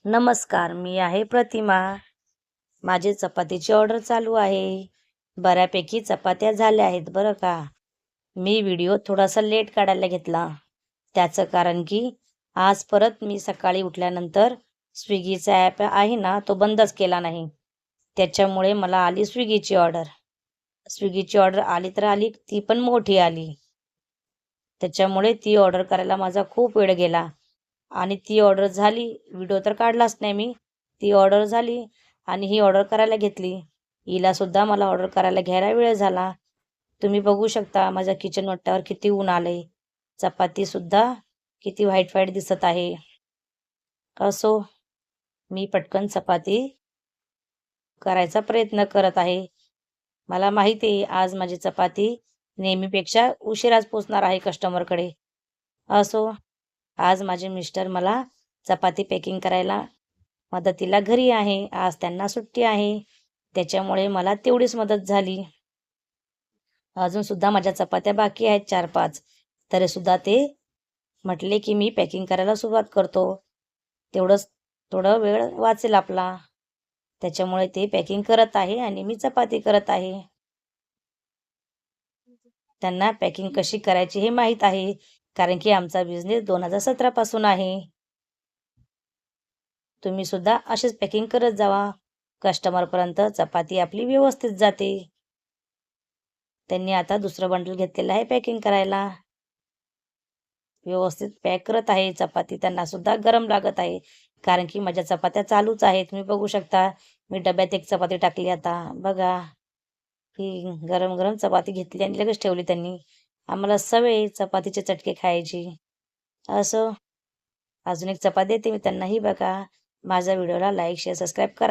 नमस्कार, मी आहे प्रतिमा. माझी चपातीची ऑर्डर चालू आहे. बऱ्यापैकी चपात्या झाल्या आहेत बरं का. मी व्हिडिओ थोडासा लेट काढायला घेतला. त्याचं कारण की आज परत मी सकाळी उठल्यानंतर स्विगीचा ॲप आहे ना, तो बंदच केला नाही. त्याच्यामुळे मला आली स्विगीची ऑर्डर. स्विगीची ऑर्डर आली तर आली, ती पण मोठी आली. त्याच्यामुळे ती ऑर्डर करायला माझा खूप वेळ गेला. आणि ती ऑर्डर झाली, व्हिडिओ तर काढलाच नाही मी. ती ऑर्डर झाली आणि ही ऑर्डर करायला घेतली. हिलासुद्धा मला ऑर्डर करायला घ्यायला वेळ झाला. तुम्ही बघू शकता माझ्या किचन ओट्यावर किती ऊन आले. चपातीसुद्धा किती व्हाईट व्हाईट दिसत आहे. असो, मी पटकन चपाती करायचा प्रयत्न करत आहे. मला माहिती आहे आज माझी चपाती नेहमीपेक्षा उशिराच पोचणार आहे कस्टमरकडे. असो, आज माझे मिस्टर मला चपाती पॅकिंग करायला मदतीला घरी आहे. आज त्यांना सुट्टी आहे. त्याच्यामुळे मला तेवढीच मदत झाली. अजूनसुद्धा माझ्या चपात्या बाकी आहेत 4-5. तरीसुद्धा ते म्हटले की मी पॅकिंग करायला सुरुवात करतो. तेवढंच थोडं वेळ वाचेल आपला. त्याच्यामुळे ते पॅकिंग करत आहे आणि मी चपाती करत आहे. त्यांना पॅकिंग कशी करायची हे माहीत आहे. कारण की आमचा बिझनेस 2017 पासून आहे. तुम्ही सुद्धा अशीच पॅकिंग करत जावा. कस्टमरपर्यंत चपाती आपली व्यवस्थित जाते. त्यांनी आता दुसरं बंडल घेतलेलं आहे पॅकिंग करायला. व्यवस्थित पॅक करत आहे चपाती. त्यांना सुद्धा गरम लागत आहे. कारण की माझ्या चपात्या चालूच आहेत. तुम्ही बघू शकता. मी डब्यात एक चपाती टाकली आता. बघा. ही गरम गरम चपाती घेतली आणि लगेच ठेवली त्यांनी. आम्हाला सवय आहे चपातीचे चटके खायची. असं अजून एक चपाती देते मी त्यांनाही बघा. माझ्या व्हिडिओला लाईक, शेअर, सबस्क्राईब करा.